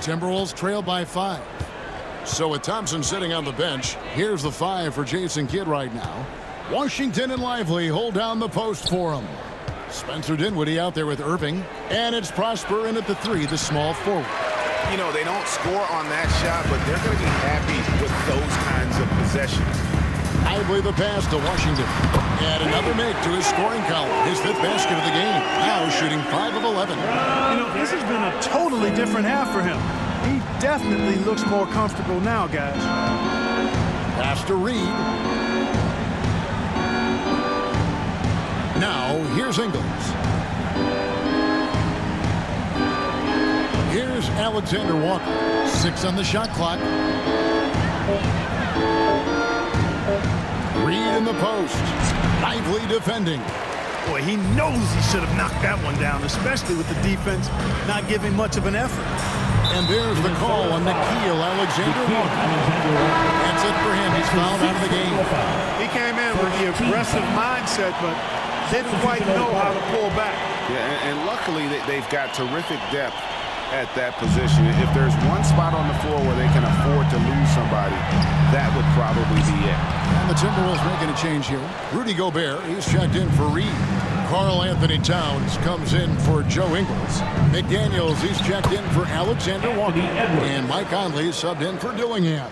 Timberwolves trail by 5. So with Thompson sitting on the bench, here's the 5 for Jason Kidd right now. Washington and Lively hold down the post for him. Spencer Dinwiddie out there with Irving. And it's Prosper in at the 3, the small forward. You know, they don't score on that shot, but they're going to be happy with those kinds of possessions. Lively the pass to Washington. And another make to his scoring column. His 5th basket of the game. Now shooting 5 of 11. You know, this has been a totally different half for him. He definitely looks more comfortable now, guys. Pass to Reed. Now, here's Ingles. Here's Alexander Walker. 6 on the shot clock. Reed in the post. Lively defending. Boy, he knows he should have knocked that one down, especially with the defense not giving much of an effort. And there's the call on Nickeil Alexander Walker. That's it for him. He's fouled out of the game. He came in with the aggressive mindset, but didn't quite know how to pull back. Yeah, and luckily they've got terrific depth at that position. If there's one spot on the floor where they can afford to lose somebody, that would probably be it. And the Timberwolves making a change here. Rudy Gobert, he's checked in for Reed. Karl Anthony Towns comes in for Joe Ingles. McDaniels, he's checked in for Alexander Walker. And Mike Conley subbed in for Dillingham.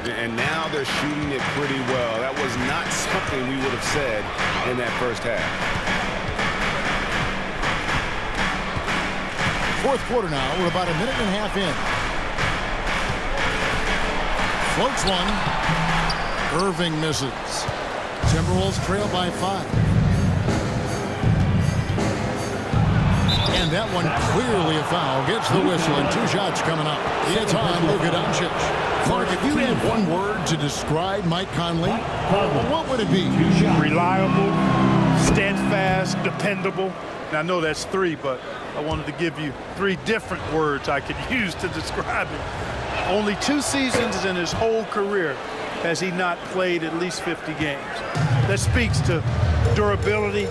And now they're shooting it pretty well. That was not something we would have said in that first half. Fourth quarter now. We're about a minute and a half in. Floats one. Irving misses. Timberwolves trail by 5. And that one clearly a foul. Gets the whistle and 2 shots coming up. It's on Luka Doncic. Clark, if you had one word to describe Mike Conley, what would it be? Reliable, steadfast, dependable. Now, I know that's 3, but I wanted to give you 3 different words I could use to describe him. Only 2 seasons in his whole career has he not played at least 50 games. That speaks to durability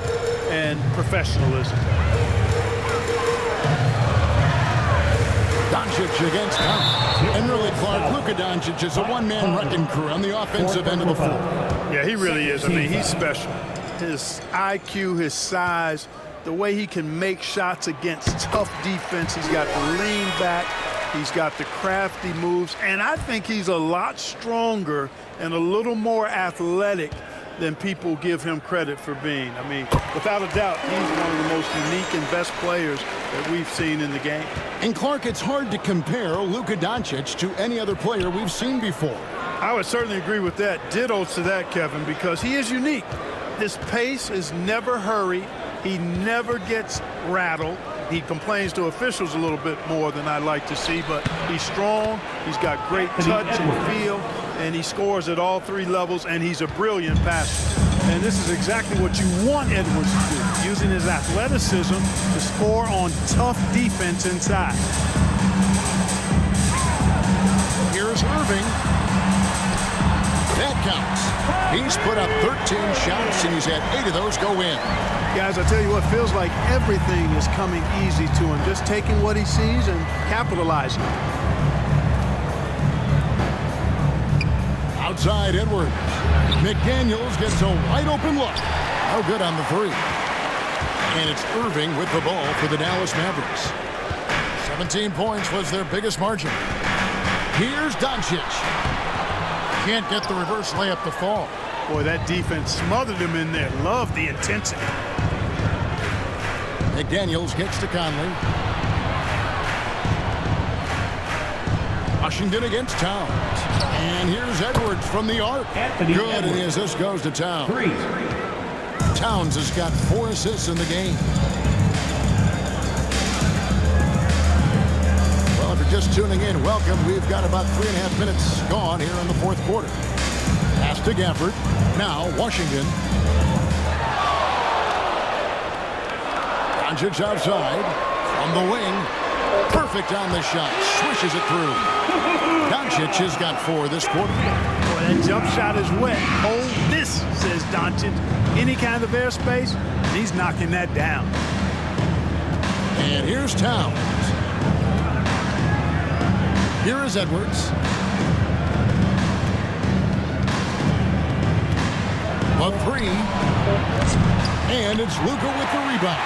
and professionalism. Doncic against Conley. And really, Clark, Luka Doncic is a one-man wrecking crew on the offensive end of the floor. Yeah, he really is. I mean, he's special. His IQ, his size, the way he can make shots against tough defense. He's got the lean back. He's got the crafty moves. And I think he's a lot stronger and a little more athletic than people give him credit for being. I mean, without a doubt, he's one of the most unique and best players that we've seen in the game. And Clark, it's hard to compare Luka Doncic to any other player we've seen before. I would certainly agree with that. Ditto to that, Kevin, because he is unique. His pace is never hurried. He never gets rattled. He complains to officials a little bit more than I like to see, but he's strong. He's got great touch and feel, and he scores at all 3 levels, and he's a brilliant passer. And this is exactly what you want Edwards to do, using his athleticism to score on tough defense inside. Here's Irving. That counts. He's put up 13 shots, and he's had 8 of those go in. Guys, I tell you what, feels like everything is coming easy to him. Just taking what he sees and capitalizing. Outside Edwards. McDaniels gets a wide open look. No good on the 3. And it's Irving with the ball for the Dallas Mavericks. 17 points was their biggest margin. Here's Doncic. Can't get the reverse layup to fall. Boy, that defense smothered him in there. Love the intensity. McDaniels gets to Conley. Washington against Towns. And here's Edwards from the arc. Good, and his assist goes to Towns. Towns has got 4 assists in the game. Well, if you're just tuning in, welcome. We've got about 3.5 minutes gone here in the fourth quarter. Pass to Gafford. Now, Washington. Doncic outside. From the wing. Perfect on the shot. Swishes it through. Doncic has got 4 this quarter. Boy, that jump shot is wet. Hold this, says Doncic. Any kind of airspace, he's knocking that down. And here's Towns. Here is Edwards. A three. And it's Luka with the rebound.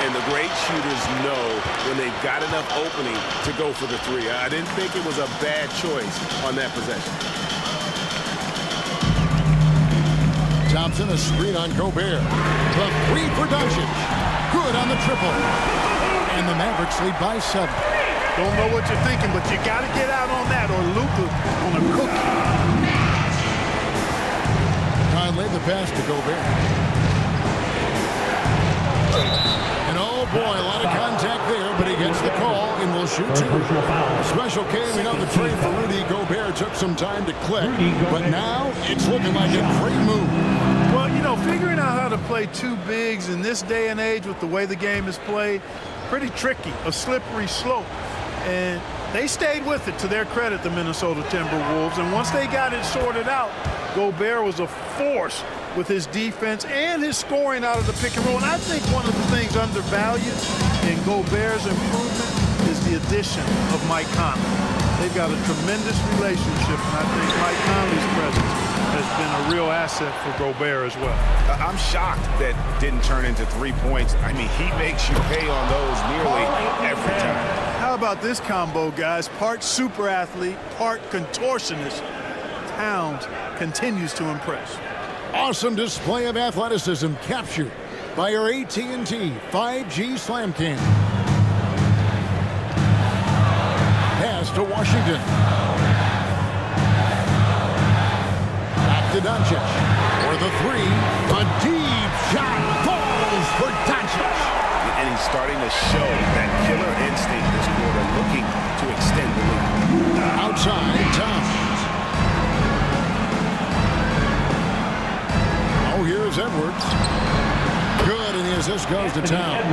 And the great shooters know when they've got enough opening to go for the three. I didn't think it was a bad choice on that possession. Thompson, a screen on Gobert. The three for Doncic. Good on the triple. And the Mavericks lead by 7. Don't know what you're thinking, but you got to get out on that or Luka on a cookie. Conley the pass to Gobert. And oh boy, a lot of contact there, but he gets the call and will shoot 2. Special K, we know the trade for Rudy Gobert took some time to click, but now it's looking like a great move. Well, you know, figuring out how to play 2 bigs in this day and age with the way the game is played, pretty tricky, a slippery slope. And they stayed with it, to their credit, the Minnesota Timberwolves. And once they got it sorted out, Gobert was a force with his defense and his scoring out of the pick and roll. And I think one of the things undervalued in Gobert's improvement is the addition of Mike Conley. They've got a tremendous relationship, and I think Mike Conley's presence has been a real asset for Gobert as well. I'm shocked that didn't turn into 3 points. I mean, he makes you pay on those nearly every time. How about this combo, guys? Part super athlete, part contortionist. Towns continues to impress. Awesome display of athleticism captured by our AT&T 5G Slam Cam. Pass to Washington. Back to Doncic. For the three. A deep shot falls for Doncic. And he's starting to show that killer instinct this quarter, looking to extend the lead. Outside, Thomas. Oh, here's Edwards. Good, and the assist goes to Town.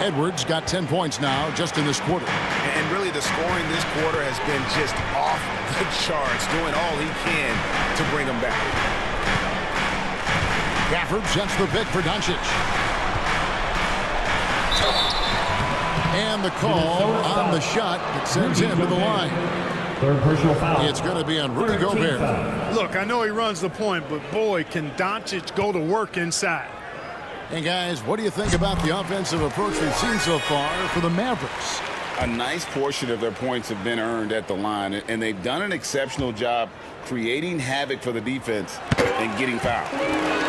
Edwards got 10 points now just in this quarter. And really the scoring this quarter has been just off the charts, doing all he can to bring them back. Gafford sets the pick for Doncic. And the call on the shot that sends him to the line. Third personal foul. It's going to be on Rudy Gobert. Look, I know he runs the point, but boy, can Doncic go to work inside. Hey guys, what do you think about the offensive approach we've seen so far for the Mavericks? A nice portion of their points have been earned at the line, and they've done an exceptional job creating havoc for the defense and getting fouled.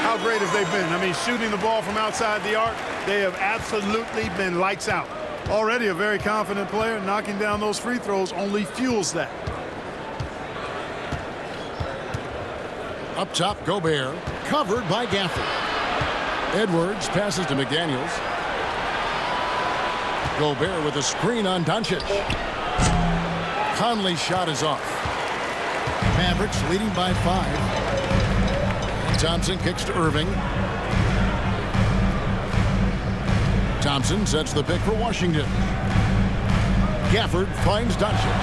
How great have they been? I mean, shooting the ball from outside the arc, they have absolutely been lights out. Already a very confident player, knocking down those free throws only fuels that. Up top, Gobert, covered by Gafford. Edwards passes to McDaniels. Gobert with a screen on Doncic. Conley's shot is off. Mavericks leading by 5. Thompson kicks to Irving. Thompson sets the pick for Washington. Gafford finds Doncic.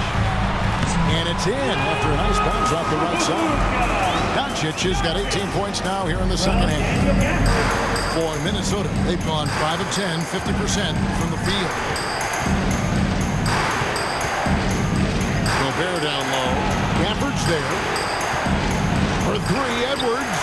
And it's in after a nice bounce off the right side. Doncic has got 18 points now here in the second half. For Minnesota, they've gone 5 of 10, 50% from the field. Gobert down low. Gafford's there. For 3, Edwards.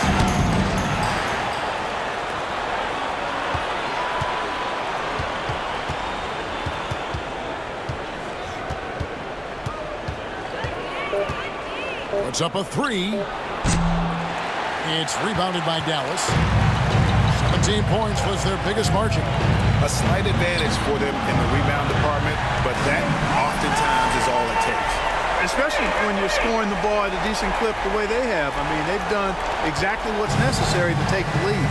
Puts up a 3. It's rebounded by Dallas. 17 points was their biggest margin. A slight advantage for them in the rebound department, but that oftentimes is all it takes. Especially when you're scoring the ball at a decent clip the way they have. I mean, they've done exactly what's necessary to take the lead.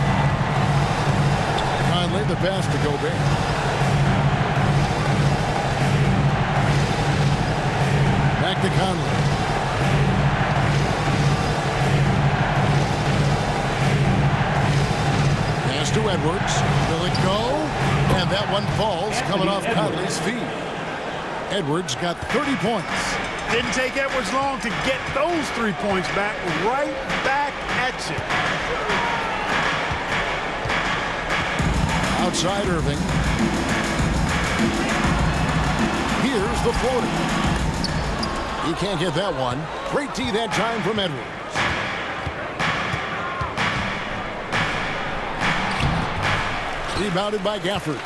Conley the pass to Gobert. Back to Conley. To Edwards. Will it go? And that one falls, coming off Conley's feet. Edwards got 30 points. Didn't take Edwards long to get those 3 points back, right back at you. Outside Irving. Here's the floater. He can't get that one. Great D that time from Edwards. Rebounded by Gafford.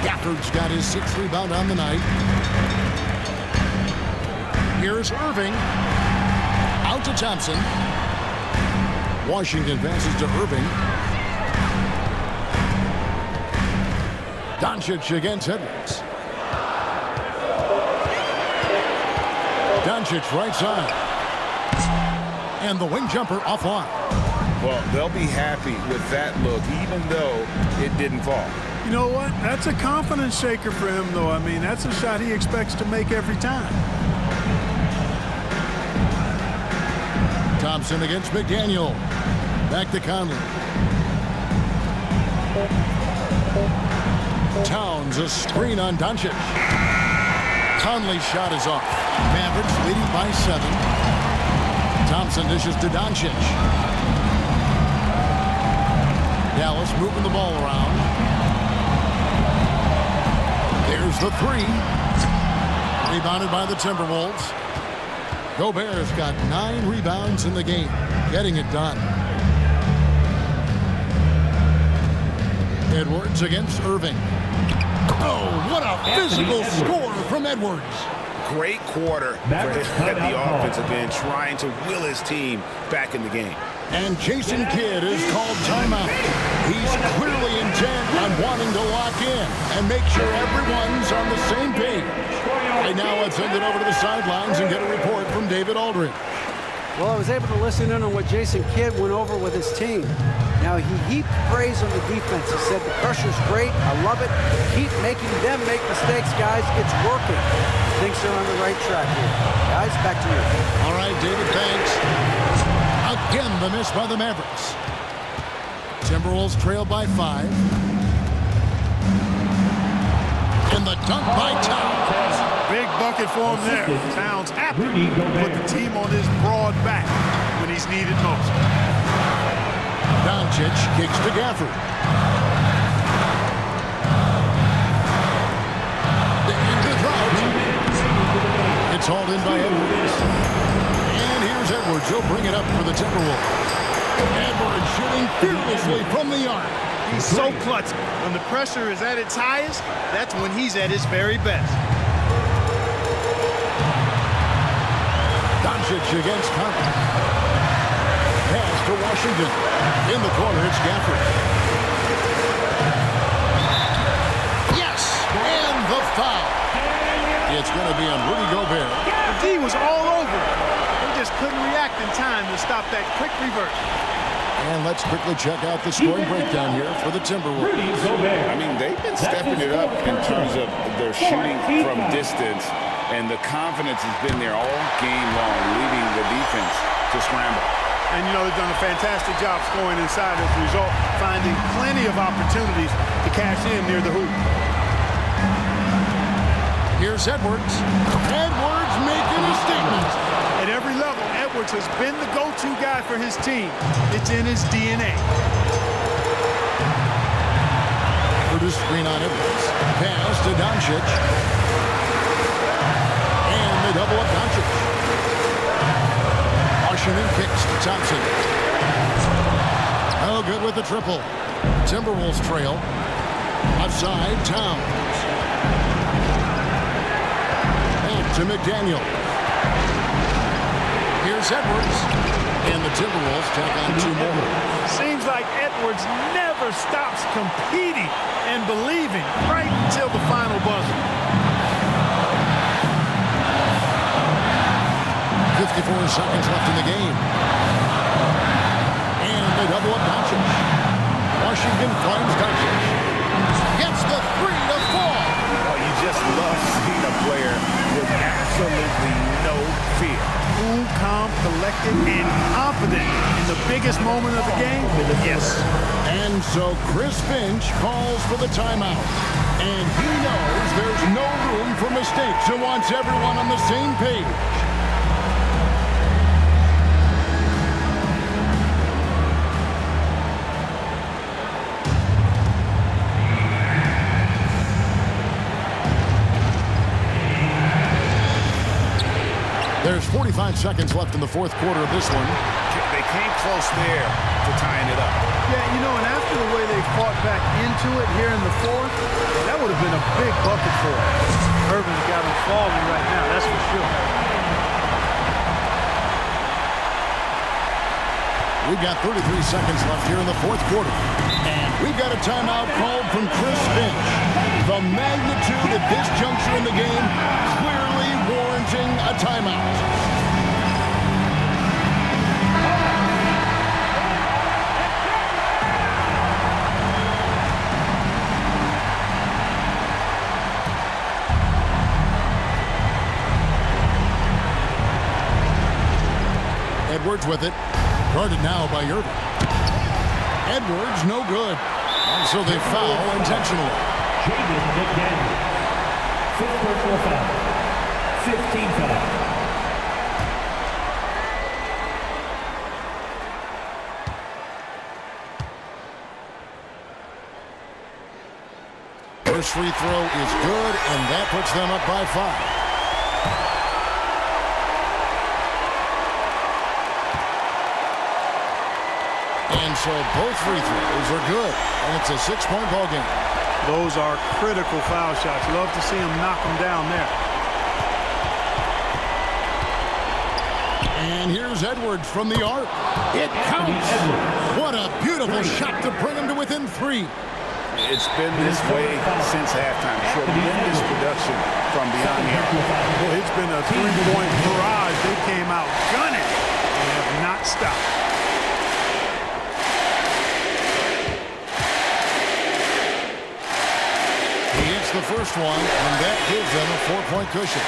Gafford's got his 6th rebound on the night. Here's Irving. Out to Thompson. Washington passes to Irving. Doncic against Edwards. Doncic right side. And the wing jumper offline. Well, they'll be happy with that look, even though it didn't fall. You know what? That's a confidence shaker for him, though. I mean, that's a shot he expects to make every time. Thompson against McDaniel. Back to Conley. Towns a screen on Doncic. Conley's shot is off. Mavericks leading by 7. Thompson dishes to Doncic. Dallas moving the ball around. There's the 3. Rebounded by the Timberwolves. Gobert's got 9 rebounds in the game, getting it done. Edwards against Irving. Oh, what a physical score from Edwards. Great quarter at the offensive end, trying to will his team back in the game. And Jason Kidd is called timeout. He's clearly intent on wanting to lock in and make sure everyone's on the same page. Right now, let's send it over to the sidelines and get a report from David Aldridge. Well, I was able to listen in on what Jason Kidd went over with his team. Now, he heaped praise on the defense. He said the pressure's great. I love it. Keep making them make mistakes, guys. It's working. Thinks they're on the right track here. Guys, back to you. All right, David, thanks. Again, the miss by the Mavericks. Timberwolves trail by 5. And the dunk by Towns. Big bucket for him there. Towns happy to put the team on his broad back when he's needed most. Doncic kicks to Gafford. It's hauled in by Edwards. And here's Edwards. He'll bring it up for the Timberwolves. Edwards shooting fearlessly from the arc. He's so clutch. When the pressure is at its highest, that's when he's at his very best. Doncic against Conley. Pass to Washington. In the corner, it's Gafford. Yes! And the foul. It's going to be on Rudy Gobert. The D was all over him. He just couldn't react in time to stop that quick reverse. And let's quickly check out the scoring breakdown here for the Timberwolves. I mean, they've been stepping it up in terms of their shooting from distance, and the confidence has been there all game long, leaving the defense to scramble. And, you know, they've done a fantastic job scoring inside as a result, finding plenty of opportunities to cash in near the hoop. Here's Edwards. Edwards making a statement. At every level, Edwards has been the go-to guy for his team. It's in his DNA. For the screen on Edwards. Pass to Doncic. And they double up Doncic. Washington kicks to Thompson. Oh, good with the triple. Timberwolves trail. Outside, Towns. To McDaniel. Here's Edwards. And the Timberwolves tack on 2 more. Seems like Edwards never stops competing and believing right until the final buzzer. 54 seconds left in the game. And they double up Doncic. Washington finds Doncic. Gets the 3 to fall. Oh, you just love seeing a player with absolutely no fear. Cool, calm, collected, and confident in the biggest moment of the game. Yes. And so Chris Finch calls for the timeout. And he knows there's no room for mistakes and wants everyone on the same page. There's 45 seconds left in the fourth quarter of this one. They came close there to tying it up. Yeah, you know, and after the way they fought back into it here in the fourth, that would have been a big bucket for him. Irving's got him falling right now, that's for sure. We've got 33 seconds left here in the fourth quarter. And we've got a timeout called from Chris Finch. The magnitude at this juncture in the game clearly warranting a timeout. Edwards with it. Guarded now by Irving. Edwards, no good. And so they foul intentionally. Jaden McDaniel. 5th personal foul. 15 foul. First free throw is good, and that puts them up by 5. And so both free throws are good, and it's a 6-point ball game. Those are critical foul shots. Love to see him knock them down there. And here's Edwards from the arc. It counts. What a beautiful shot to bring him to within 3. It's been this way since halftime. Tremendous production from beyond here. Well, it's been a 3-point barrage. They came out gunning and have not stopped. The first one, and that gives them a 4-point cushion.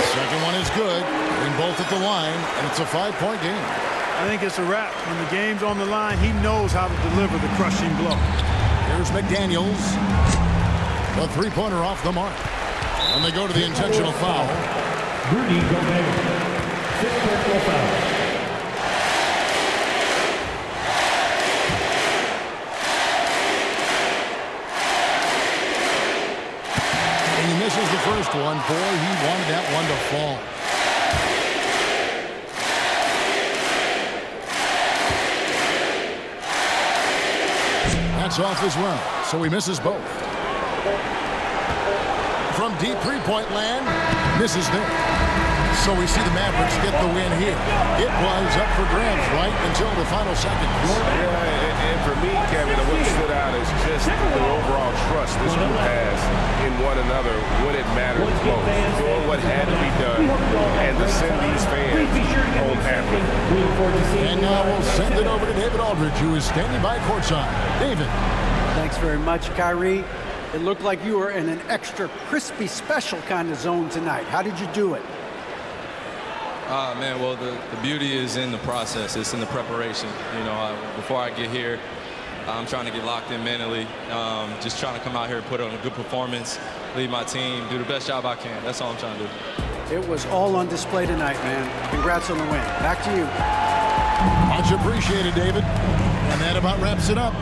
The second one is good. Getting both at the line, and it's a 5-point game. I think it's a wrap. When the game's on the line, he knows how to deliver the crushing blow. Here's McDaniels. The 3-pointer off the mark. And they go to the intentional foul. Rudy Gobert. 5th personal foul. Misses the first one. Boy, he wanted that one to fall. That's off as well, so he misses both. From deep three-point land, misses there. So we see the Mavericks get the win here. It was up for grabs right until the final seconds. Yeah, and for me, Kevin, what stood out is just the overall trust this group has in one another when it matters most. Doing what had to be done and to send these fans home happy. And now we'll send it over to David Aldridge, who is standing by courtside. David. Thanks very much, Kyrie. It looked like you were in an extra crispy special kind of zone tonight. How did you do it? Man, well, the beauty is in the process. It's in the preparation. You know, before I get here, I'm trying to get locked in mentally. Just trying to come out here and put on a good performance, lead my team, do the best job I can. That's all I'm trying to do. It was all on display tonight, man. Congrats on the win. Back to you. Much appreciated, David. And that about wraps it up.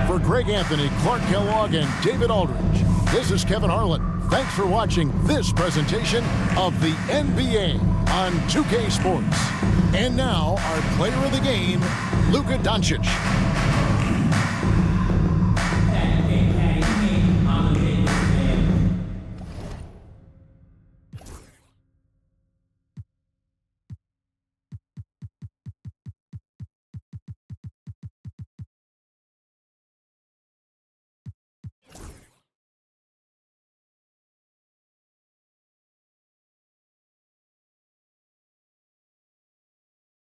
For Greg Anthony, Clark Kellogg, and David Aldridge, this is Kevin Harlan. Thanks for watching this presentation of the NBA on 2K Sports. And now, our player of the game, Luka Doncic.